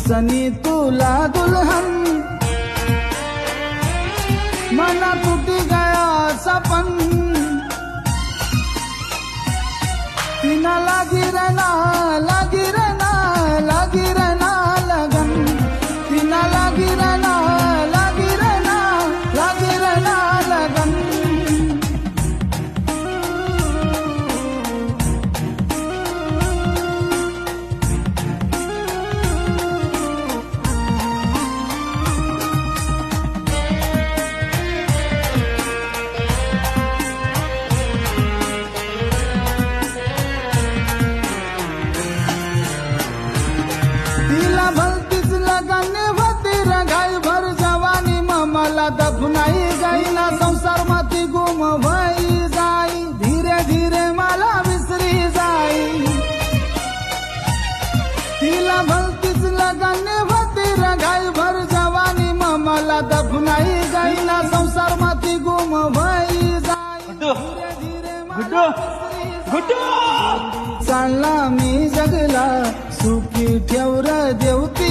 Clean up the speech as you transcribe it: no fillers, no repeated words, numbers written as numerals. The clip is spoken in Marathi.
दिसनी तुला दुल्हन मना टूटी गया सपन तिना लागी रहना लगन तिना लागी रहना लगन तिला भलतीच लगाने होती रंगाई भर जवानी मला दफनाई जाई ना संसार माती गुम भई जाई धीरे धीरे मला विसरी जाई तिला भलतीच लगाने होती रंगाई भर जवानी मला दफनाई जाई ना संसार माती गुम भई जाई धीरे धीरे मला विसरी जाई. चालला मी जगला सुखी ठेवर देवती